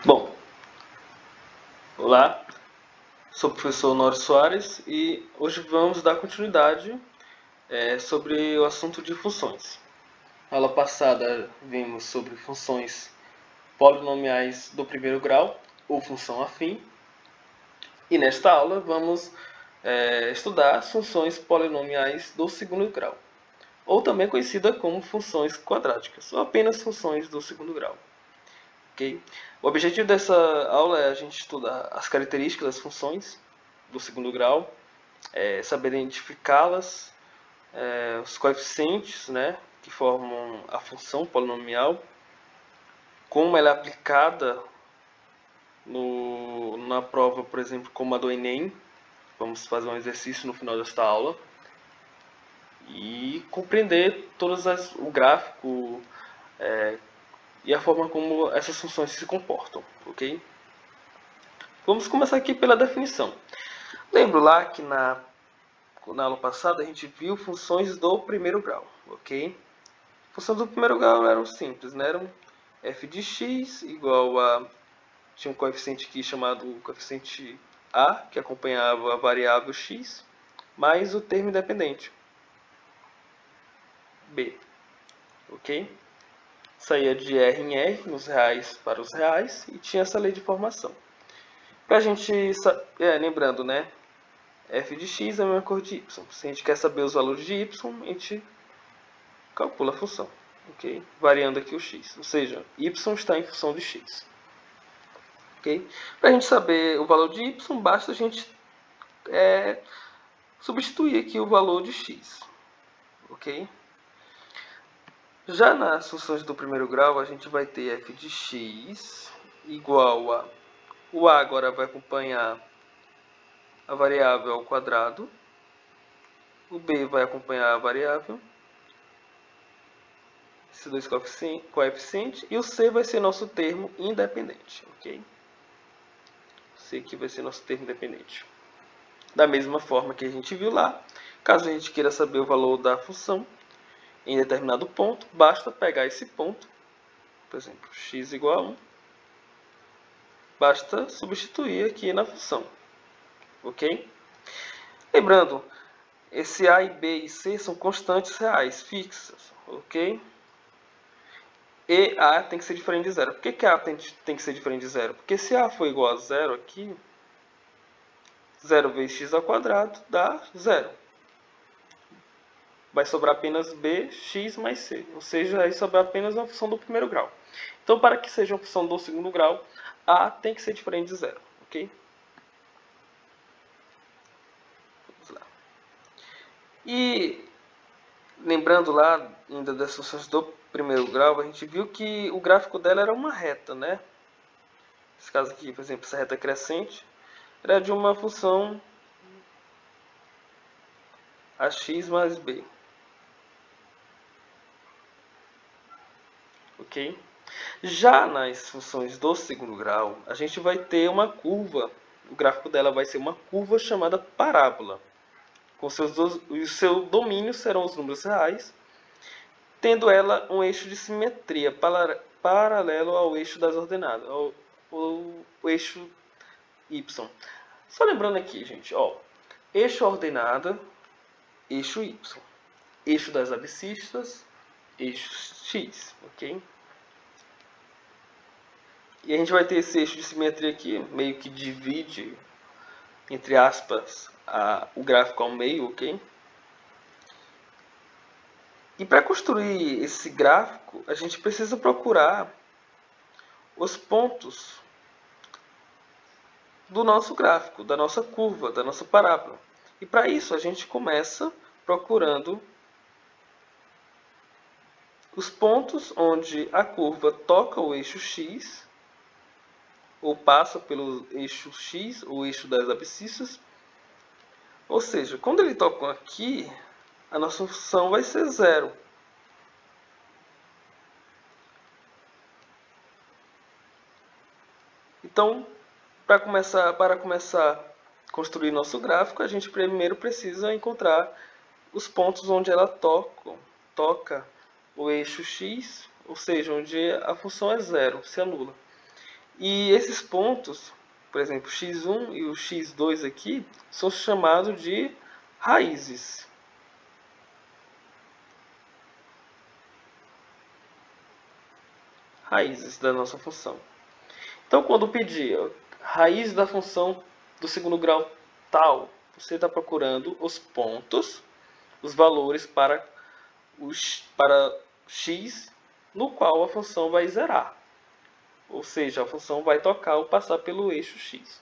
Bom, olá, sou o professor Honório Soares e hoje vamos dar continuidade sobre o assunto de funções. Na aula passada vimos sobre funções polinomiais do primeiro grau ou função afim e nesta aula vamos estudar as funções polinomiais do segundo grau, ou também conhecida como funções quadráticas, ou apenas funções do segundo grau. Okay? O objetivo dessa aula é a gente estudar as características das funções do segundo grau, saber identificá-las, os coeficientes, né, que formam a função polinomial, como ela é aplicada na prova, por exemplo, como a do Enem. Vamos fazer um exercício no final desta aula e compreender o gráfico e a forma como essas funções se comportam, ok? Vamos começar aqui pela definição. Lembro lá que na aula passada a gente viu funções do primeiro grau, ok? Funções do primeiro grau eram simples, né? Eram f de x igual a... Tinha um coeficiente aqui chamado coeficiente a, que acompanhava a variável x, mais o termo independente, b, ok? Saía de R em R, nos reais para os reais, e tinha essa lei de formação. Para a gente, lembrando, né? F de x é a mesma cor de y. Se a gente quer saber os valores de y, a gente calcula a função, ok? Variando aqui o x, ou seja, y está em função de x. Okay? Para a gente saber o valor de y, basta a gente substituir aqui o valor de x, ok? Já nas funções do primeiro grau, a gente vai ter f de x igual a... O a agora vai acompanhar a variável ao quadrado, o b vai acompanhar a variável, esses dois coeficientes, e o c vai ser nosso termo independente, ok? C aqui vai ser nosso termo independente. Da mesma forma que a gente viu lá, caso a gente queira saber o valor da função em determinado ponto, basta pegar esse ponto, por exemplo, x igual a 1, basta substituir aqui na função, ok? Lembrando, esse a e b e c são constantes reais, fixas, ok? E a tem que ser diferente de zero. Por que a tem que ser diferente de zero? Porque se a for igual a zero aqui, 0 vezes x ao quadrado dá 0. Vai sobrar apenas b, x mais c. Ou seja, vai sobrar apenas uma função do primeiro grau. Então, para que seja uma função do segundo grau, a tem que ser diferente de zero. Ok? Vamos lá. E lembrando lá, ainda das funções do primeiro grau, a gente viu que o gráfico dela era uma reta, né? Nesse caso aqui, por exemplo, essa reta crescente era de uma função ax mais b. Ok? Já nas funções do segundo grau, a gente vai ter uma curva. O gráfico dela vai ser uma curva chamada parábola. O seu domínio serão os números reais, tendo ela um eixo de simetria paralelo ao eixo das ordenadas, o eixo y. Só lembrando aqui, gente, ó, eixo ordenada, eixo y, eixo das abscissas, eixo x, ok? E a gente vai ter esse eixo de simetria aqui, meio que divide, entre aspas, o gráfico ao meio, ok? E para construir esse gráfico, a gente precisa procurar os pontos do nosso gráfico, da nossa curva, da nossa parábola. E para isso a gente começa procurando os pontos onde a curva toca o eixo x, ou passa pelo eixo x, o eixo das abscissas. Ou seja, quando ele toca aqui, a nossa função vai ser zero. Então, para começar a construir nosso gráfico, a gente primeiro precisa encontrar os pontos onde ela toca o eixo x, ou seja, onde a função é zero, se anula. E esses pontos, por exemplo, x1 e o x2 aqui, são chamados de raízes. Raízes da nossa função. Então, quando pedir raiz da função do segundo grau tal, você está procurando os pontos, os valores para x, no qual a função vai zerar. Ou seja, a função vai tocar ou passar pelo eixo x.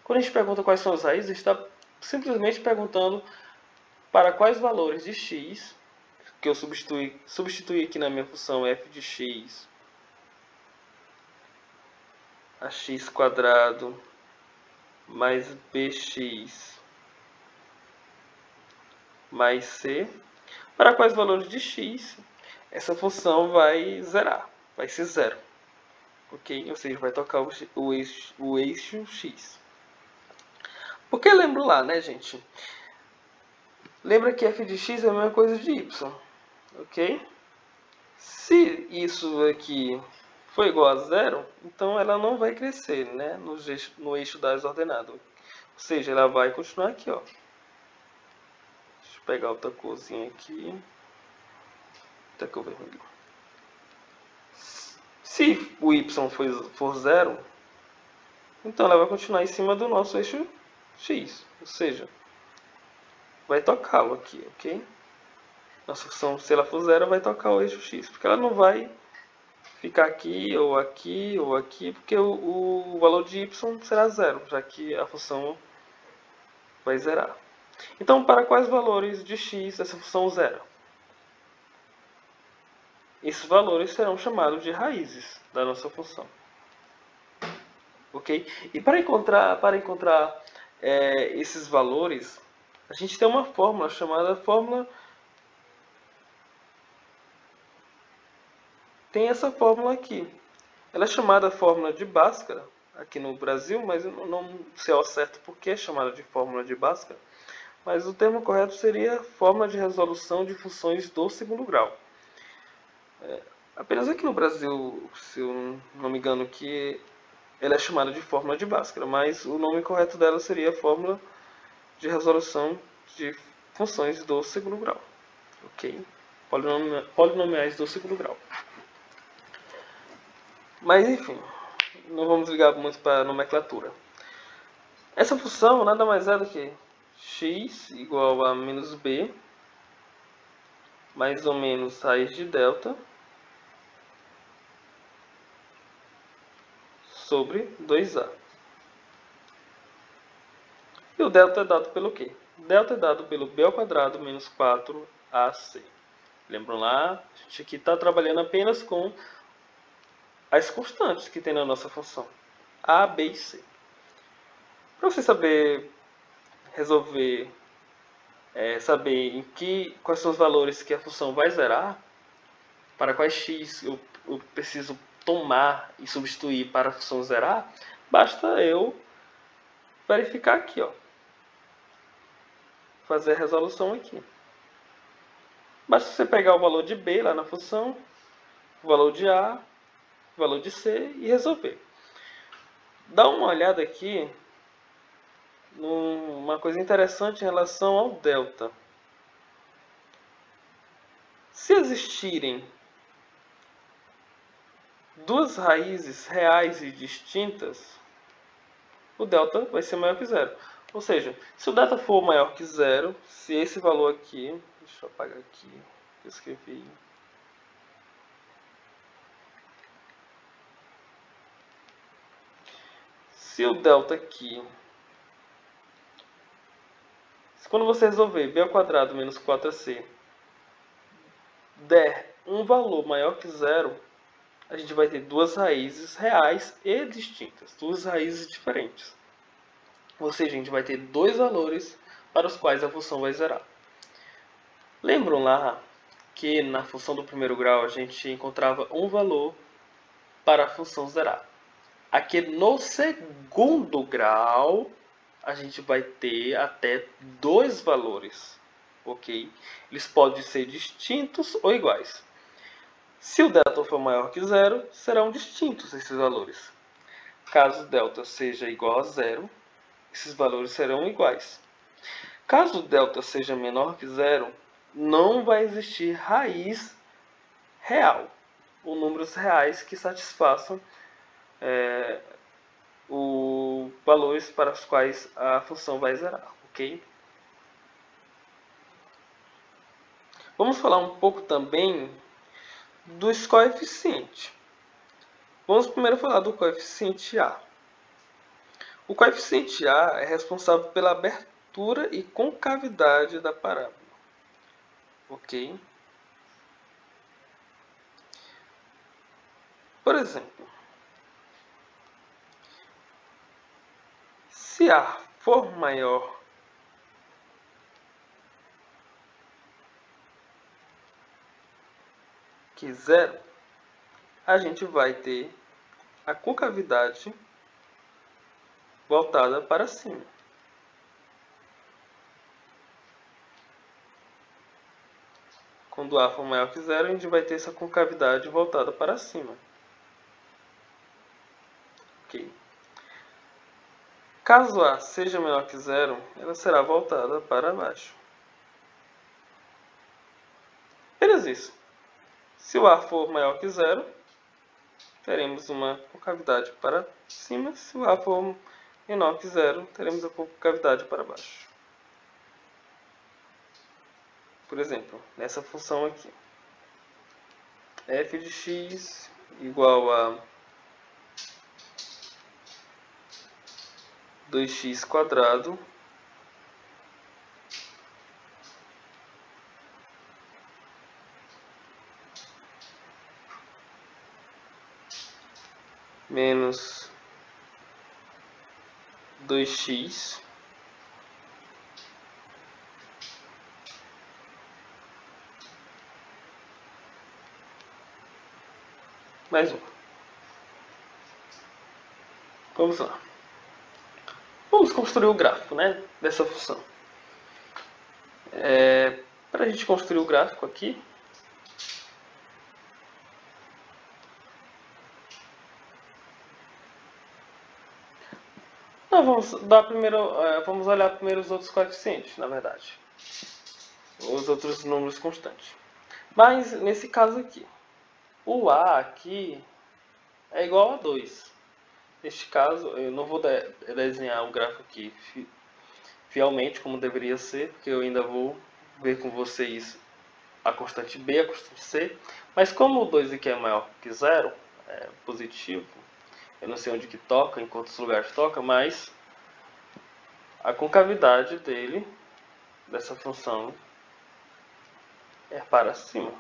Quando a gente pergunta quais são as raízes, a gente está simplesmente perguntando para quais valores de x, que eu substituí aqui na minha função f de x a x quadrado mais bx mais c, para quais valores de x essa função vai zerar, vai ser zero. Ok? Ou seja, vai tocar o eixo x. Porque lembro lá, né, gente? Lembra que f de x é a mesma coisa de y. Ok? Se isso aqui for igual a zero, então ela não vai crescer, né, no eixo das ordenadas. Ou seja, ela vai continuar aqui, ó. Deixa eu pegar outra corzinha aqui. Até que eu vermelho. Se o y for zero, então ela vai continuar em cima do nosso eixo x. Ou seja, vai tocá-lo aqui, ok? Nossa função, se ela for zero, vai tocar o eixo x. Porque ela não vai ficar aqui, ou aqui, ou aqui, porque o valor de y será zero, já que a função vai zerar. Então, para quais valores de x essa função zera? Esses valores serão chamados de raízes da nossa função. Ok? E para encontrar esses valores, a gente tem uma fórmula chamada fórmula. Tem essa fórmula aqui. Ela é chamada fórmula de Bhaskara aqui no Brasil, mas eu não sei ao certo por que é chamada de fórmula de Bhaskara. Mas o termo correto seria fórmula de resolução de funções do segundo grau. Apenas aqui no Brasil, se eu não me engano, que ela é chamada de fórmula de Bhaskara, mas o nome correto dela seria fórmula de resolução de funções do segundo grau. Ok? Polinomiais do segundo grau. Mas enfim, não vamos ligar muito para a nomenclatura. Essa função nada mais é do que x igual a menos b mais ou menos raiz de delta sobre 2a. E o delta é dado pelo quê? Delta é dado pelo b ao quadrado menos 4ac. Lembram lá? A gente aqui está trabalhando apenas com as constantes que tem na nossa função. A, b e c. Para você saber resolver, saber quais são os valores que a função vai zerar, para quais x eu preciso tomar e substituir para a função zerar, basta eu verificar aqui, ó. Fazer a resolução aqui. Basta você pegar o valor de b lá na função, o valor de a, o valor de c e resolver. Dá uma olhada aqui numa coisa interessante em relação ao delta. Se existirem duas raízes reais e distintas, o delta vai ser maior que zero. Ou seja, se o delta for maior que zero, se esse valor aqui, deixa eu apagar aqui, eu escrevi, se o delta aqui, quando você resolver b ao quadrado menos 4ac der um valor maior que zero, a gente vai ter duas raízes reais e distintas, duas raízes diferentes. Ou seja, a gente vai ter dois valores para os quais a função vai zerar. Lembram lá que na função do primeiro grau a gente encontrava um valor para a função zerar. Aqui no segundo grau a gente vai ter até dois valores, ok? Eles podem ser distintos ou iguais. Se o delta for maior que zero, serão distintos esses valores. Caso delta seja igual a zero, esses valores serão iguais. Caso delta seja menor que zero, não vai existir raiz real, ou números reais que satisfaçam os valores para os quais a função vai zerar, ok? Vamos falar um pouco também dos coeficientes. Vamos primeiro falar do coeficiente A. O coeficiente A é responsável pela abertura e concavidade da parábola, ok? Por exemplo, se A for maior que zero, a gente vai ter a concavidade voltada para cima. Quando A for maior que zero, a gente vai ter essa concavidade voltada para cima. Ok. Caso A seja menor que zero, ela será voltada para baixo. Apenas isso. Se o A for maior que zero, teremos uma concavidade para cima. Se o A for menor que zero, teremos a concavidade para baixo. Por exemplo, nessa função aqui, f de x igual a 2x² menos 2x mais 1. Vamos lá. Vamos construir o gráfico, né, dessa função. Para a gente construir o gráfico aqui, vamos olhar primeiro os outros coeficientes, na verdade. Os outros números constantes. Mas nesse caso aqui, o A aqui é igual a 2. Neste caso, eu não vou desenhar o gráfico aqui fielmente como deveria ser, porque eu ainda vou ver com vocês a constante B e a constante C. Mas como o 2 aqui é maior que zero, é positivo, eu não sei onde que toca, em quantos lugares toca, mas a concavidade dele, dessa função, é para cima.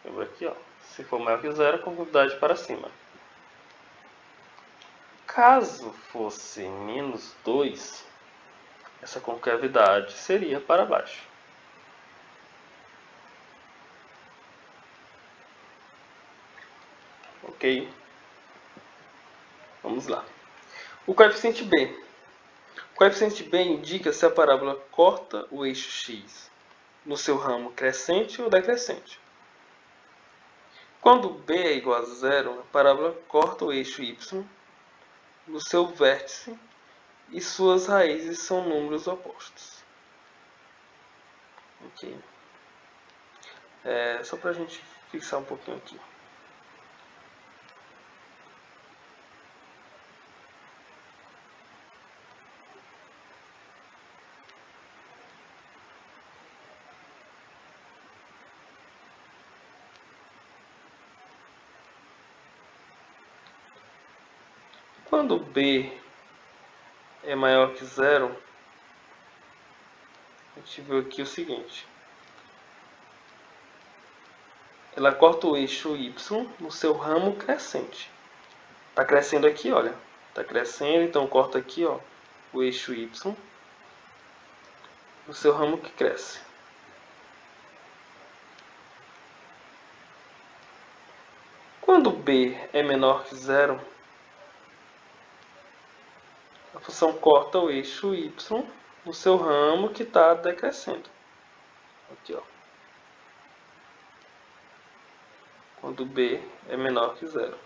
Lembra aqui, ó. Se for maior que zero, a concavidade para cima. Caso fosse menos 2, essa concavidade seria para baixo. Ok? Vamos lá. O coeficiente B. O coeficiente B indica se a parábola corta o eixo x no seu ramo crescente ou decrescente. Quando B é igual a zero, a parábola corta o eixo y no seu vértice e suas raízes são números opostos. Ok? Só para a gente fixar um pouquinho aqui. Quando B é maior que zero, a gente viu aqui o seguinte. Ela corta o eixo y no seu ramo crescente. Está crescendo aqui, olha. Está crescendo, então corta aqui, ó, o eixo y no seu ramo que cresce. Quando B é menor que zero, a função corta o eixo y no seu ramo que está decrescendo. Aqui, ó. quando b é menor que 0.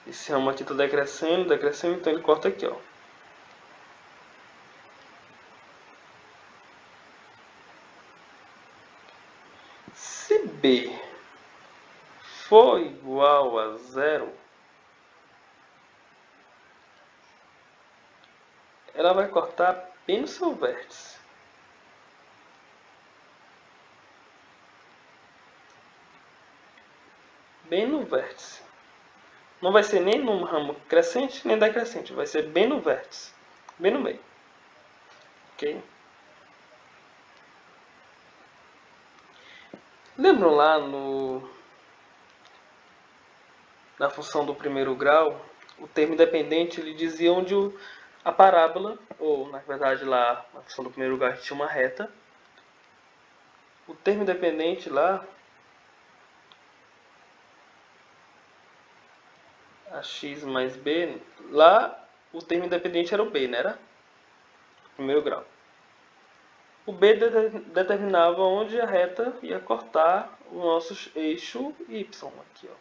Esse ramo aqui está decrescendo, então ele corta aqui, ó. Se b for igual a 0, ela vai cortar bem no seu vértice. Bem no vértice. Não vai ser nem no ramo crescente, nem decrescente. Vai ser bem no vértice. Bem no meio. Ok? Lembram lá na função do primeiro grau, o termo independente ele dizia onde a parábola, ou na verdade lá na função do primeiro grau a gente tinha uma reta. O termo independente lá, a x mais b, lá o termo independente era o b, né? Era primeiro grau. O b determinava onde a reta ia cortar o nosso eixo y aqui, ó.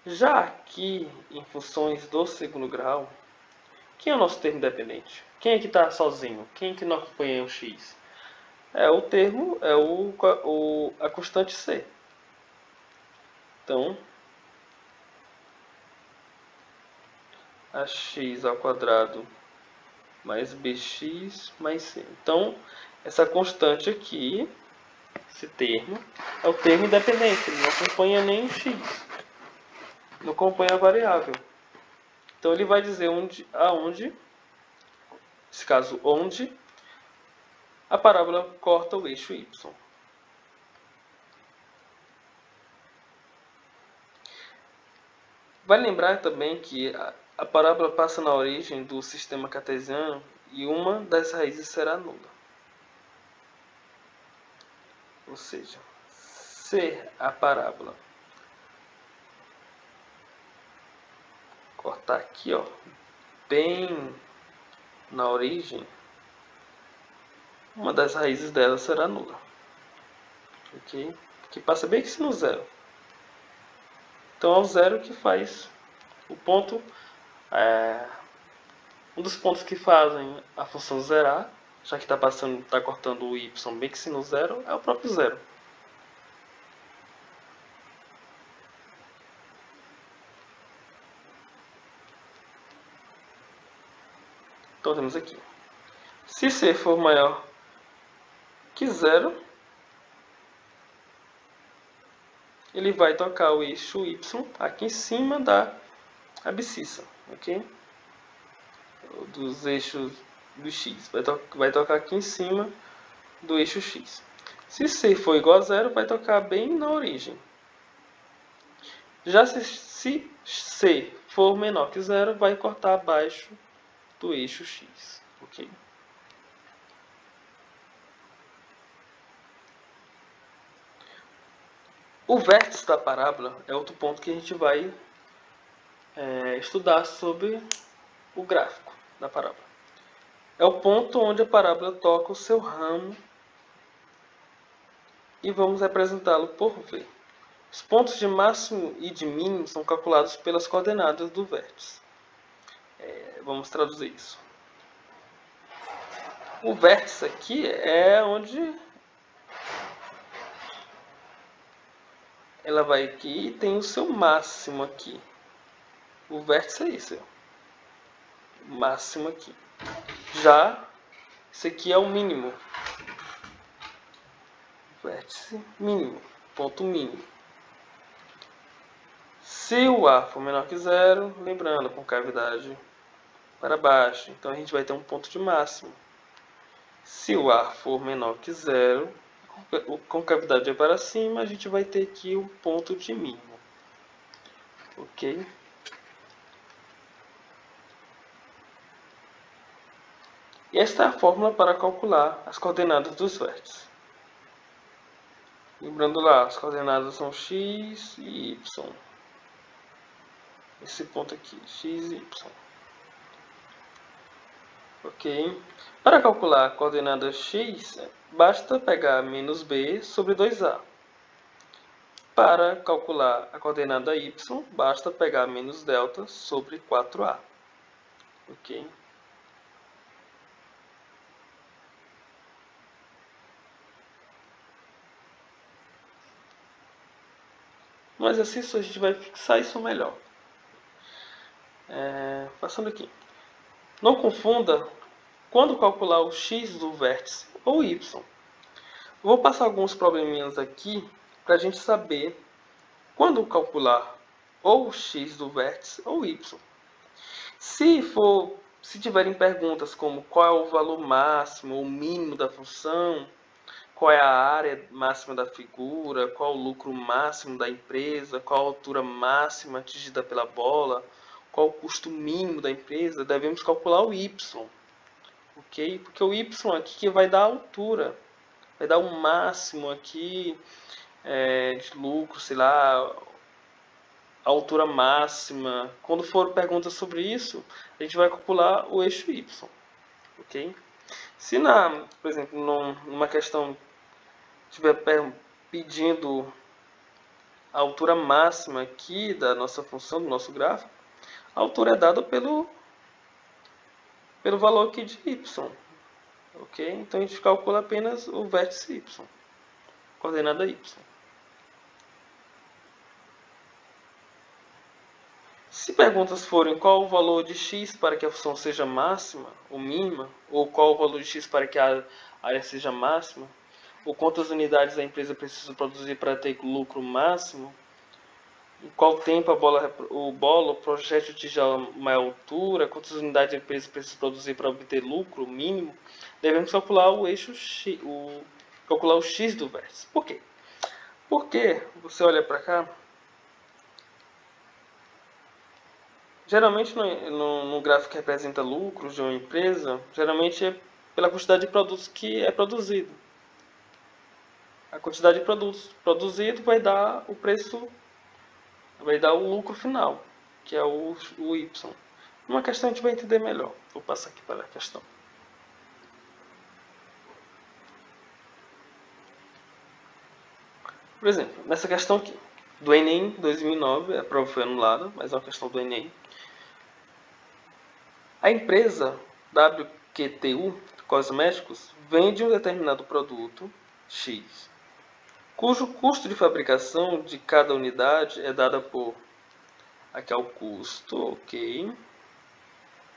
Já aqui em funções do segundo grau, quem é o nosso termo independente? Quem é que está sozinho? Quem é que não acompanha o x? É o termo, é a constante c. Então, ax ao quadrado mais bx mais c. Então, essa constante aqui, esse termo, é o termo independente. Ele não acompanha nem o x. Não acompanha a variável. Então, ele vai dizer aonde, nesse caso, onde a parábola corta o eixo y. Vai lembrar também que a parábola passa na origem do sistema cartesiano e uma das raízes será nula. Ou seja, se a parábola cortar aqui, ó, bem na origem, uma das raízes dela será nula. Ok? Que passa bem aqui no zero. Então é o zero que faz o ponto. Um dos pontos que fazem a função zerar, já que está cortando o y bem que no zero, é o próprio zero. Então temos aqui. Se c for maior que zero, ele vai tocar o eixo y aqui em cima da abscissa, ok? Dos eixos do x. Vai tocar aqui em cima do eixo x. Se c for igual a zero, vai tocar bem na origem. Já se c for menor que zero, vai cortar abaixo do eixo x, ok? O vértice da parábola é outro ponto que a gente vai estudar sobre o gráfico da parábola. É o ponto onde a parábola toca o seu ramo e vamos representá-lo por v. Os pontos de máximo e de mínimo são calculados pelas coordenadas do vértice. Vamos traduzir isso. O vértice aqui é onde ela vai aqui e tem o seu máximo aqui. O vértice é isso, ó. Máximo aqui. Já esse aqui é o mínimo. Vértice mínimo, ponto mínimo. Se o A for menor que zero, lembrando, com cavidade para baixo, então a gente vai ter um ponto de máximo. Se o A for menor que zero, com cavidade para cima, a gente vai ter aqui o ponto de mínimo. Ok? E esta é a fórmula para calcular as coordenadas dos vértices. Lembrando lá, as coordenadas são x e y. Esse ponto aqui, x e y. Ok? Para calcular a coordenada x, basta pegar menos b sobre 2a. Para calcular a coordenada y, basta pegar menos delta sobre 4a. Ok? No exercício a gente vai fixar isso melhor. Passando aqui. Não confunda quando calcular o x do vértice ou y. Vou passar alguns probleminhas aqui para a gente saber quando calcular ou o x do vértice ou y. Se tiverem perguntas como qual é o valor máximo ou mínimo da função, qual é a área máxima da figura, qual é o lucro máximo da empresa, qual a altura máxima atingida pela bola, qual o custo mínimo da empresa, devemos calcular o y, ok? Porque o y aqui que vai dar a altura, vai dar o máximo aqui de lucro, sei lá, a altura máxima. Quando for perguntas sobre isso, a gente vai calcular o eixo y, ok? Se por exemplo, numa questão estiver pedindo a altura máxima aqui da nossa função, do nosso gráfico, a altura é dada pelo valor aqui de y, ok? Então a gente calcula apenas o vértice y, coordenada y. Se perguntas forem qual o valor de x para que a função seja máxima ou mínima, ou qual o valor de x para que a área seja máxima, ou quantas unidades a empresa precisa produzir para ter lucro máximo, em qual tempo o projétil atinge a maior altura, quantas unidades a empresa precisa produzir para obter lucro mínimo, devemos calcular o eixo x, calcular o x do vértice. Por quê? Porque você olha para cá, geralmente no gráfico que representa lucros de uma empresa, geralmente é pela quantidade de produtos que é produzido. A quantidade de produtos produzido vai dar o preço, vai dar o lucro final, que é o y. Numa questão a gente vai entender melhor. Vou passar aqui para a questão. Por exemplo, nessa questão aqui, do Enem 2009, a prova foi anulada, mas é uma questão do Enem. A empresa WQTU Cosméticos vende um determinado produto X, cujo custo de fabricação de cada unidade é dada por... Aqui é o custo, ok.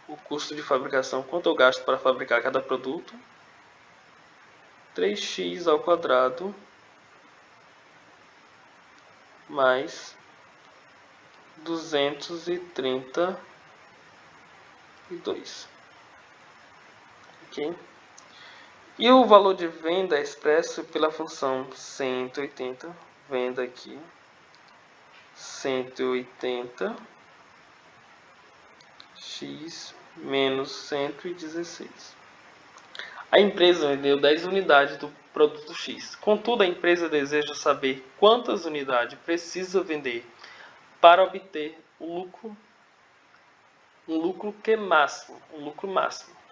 O custo de fabricação, quanto eu gasto para fabricar cada produto? 3x ao quadrado mais 232. Ok? E o valor de venda é expresso pela função 180, venda aqui, 180 x menos 116. A empresa vendeu 10 unidades do produto X. Contudo, a empresa deseja saber quantas unidades precisa vender para obter o lucro, um lucro máximo.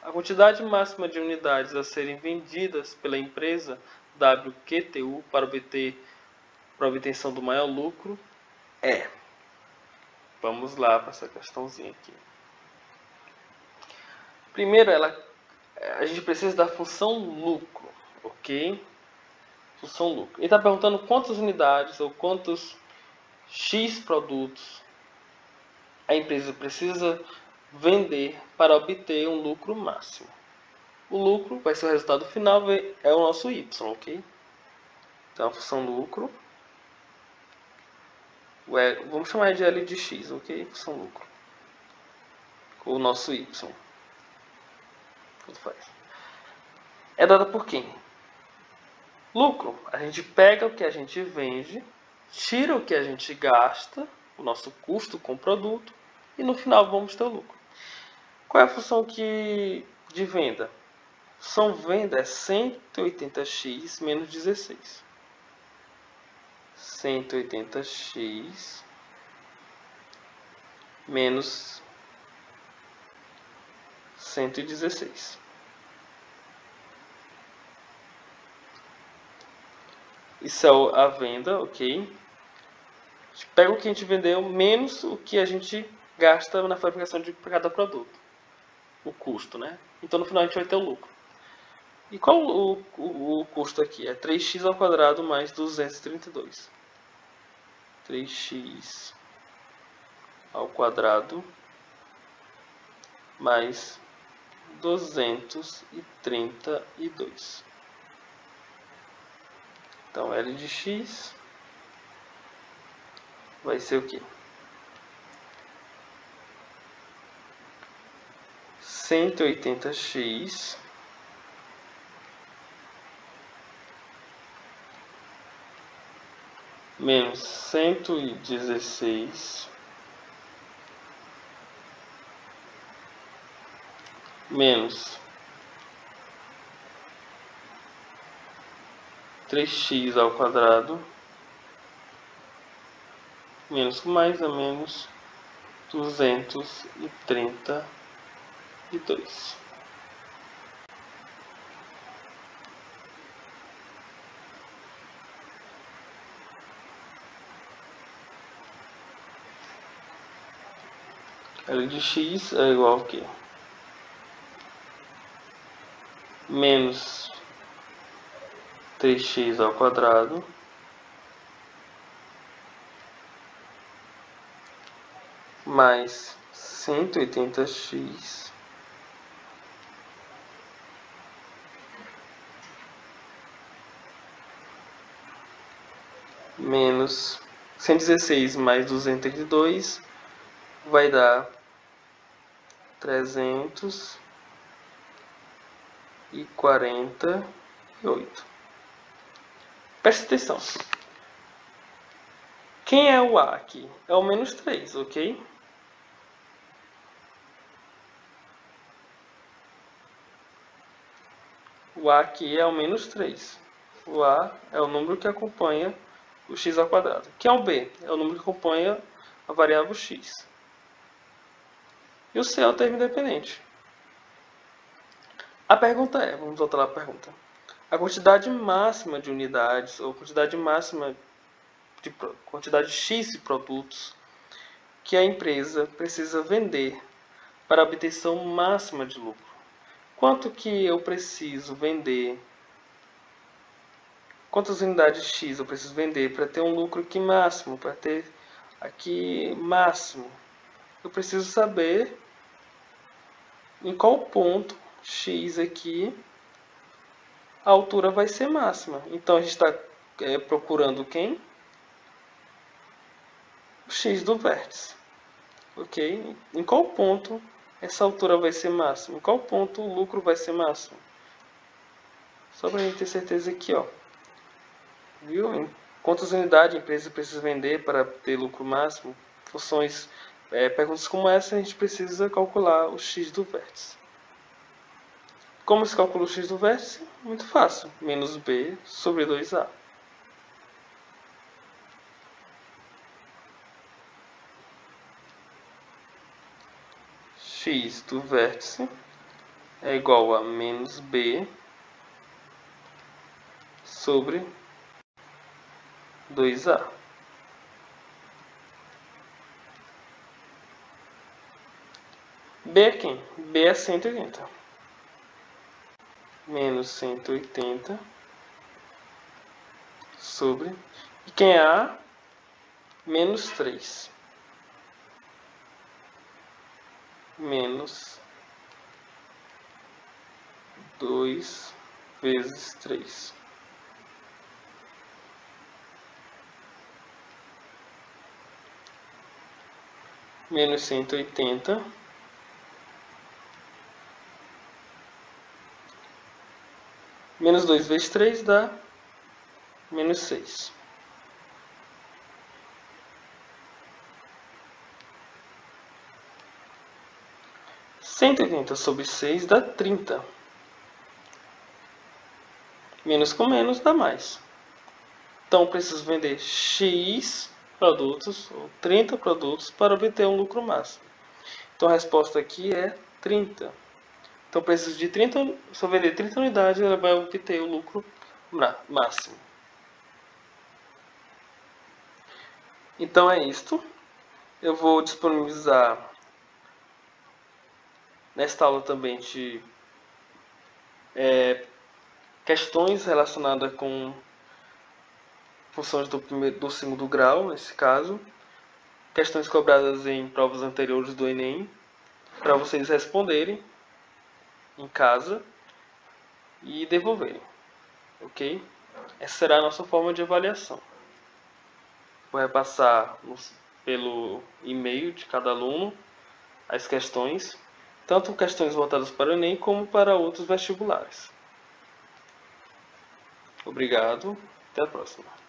A quantidade máxima de unidades a serem vendidas pela empresa WQTU para a obtenção do maior lucro é... Vamos lá para essa questãozinha aqui. Primeiro, a gente precisa da função lucro, ok? Função lucro. Ele está perguntando quantas unidades ou quantos X produtos a empresa precisa vender para obter um lucro máximo. O lucro vai ser o resultado final, é o nosso y, ok? Então a função lucro, vamos chamar de L de x, ok? Função lucro. O nosso y. Tudo faz. É dada por quem? Lucro. A gente pega o que a gente vende, tira o que a gente gasta, o nosso custo com o produto, e no final vamos ter o lucro. Qual é a função de venda? A função venda é 180x menos 16. 180x menos 116. Isso é a venda, ok? A gente pega o que a gente vendeu menos o que a gente gasta na fabricação de cada produto. O custo, né? Então no final a gente vai ter o lucro. E qual o custo aqui? É 3x ao quadrado mais 232. 3x ao quadrado mais 232. Então L de x vai ser o quê? 180x menos 116 menos 3x ao quadrado menos mais ou menos 232. L de x é igual a quê? Menos 3x ao quadrado mais 180x menos 116 mais 232 vai dar 348. Presta atenção. Quem é o A aqui? É o menos 3, ok? O A aqui é o menos 3. O A é o número que acompanha o x ao quadrado. Quem é o B? É o número que acompanha a variável x. E o C é o termo independente. A pergunta é, vamos voltar lá à pergunta. A quantidade máxima de unidades, ou quantidade máxima de quantidade X de produtos que a empresa precisa vender para a obtenção máxima de lucro. Quanto que eu preciso vender? Quantas unidades X eu preciso vender para ter um lucro aqui máximo, para ter aqui máximo? Eu preciso saber em qual ponto X aqui a altura vai ser máxima. Então a gente está procurando quem? O X do vértice. Ok? Em qual ponto essa altura vai ser máxima? Em qual ponto o lucro vai ser máximo? Só para a gente ter certeza aqui, ó. Viu? Em quantas unidades a empresa precisa vender para ter lucro máximo? Funções, perguntas como essa, a gente precisa calcular o X do vértice. Como se calcula o X do vértice? Muito fácil. Menos B sobre 2A. X do vértice é igual a menos B sobre 2A. B é quem? B é 180. Menos 180 sobre... E quem é A? Menos 3. Menos 2 vezes 3. Menos 180. Menos 2 vezes 3 dá menos 6. Cento e oitenta sobre 6 dá 30. Menos com menos dá mais. Então, preciso vender X produtos, ou 30 produtos, para obter um lucro máximo. Então, a resposta aqui é 30. Então, preciso de 30, se eu vender 30 unidades, ela vai obter o lucro máximo. Então é isto. Eu vou disponibilizar nesta aula também de questões relacionadas com funções do segundo grau, nesse caso, questões cobradas em provas anteriores do Enem, para vocês responderem em casa e devolverem, ok? Essa será a nossa forma de avaliação. Vou repassar pelo e-mail de cada aluno as questões, tanto questões voltadas para o Enem como para outros vestibulares. Obrigado, até a próxima.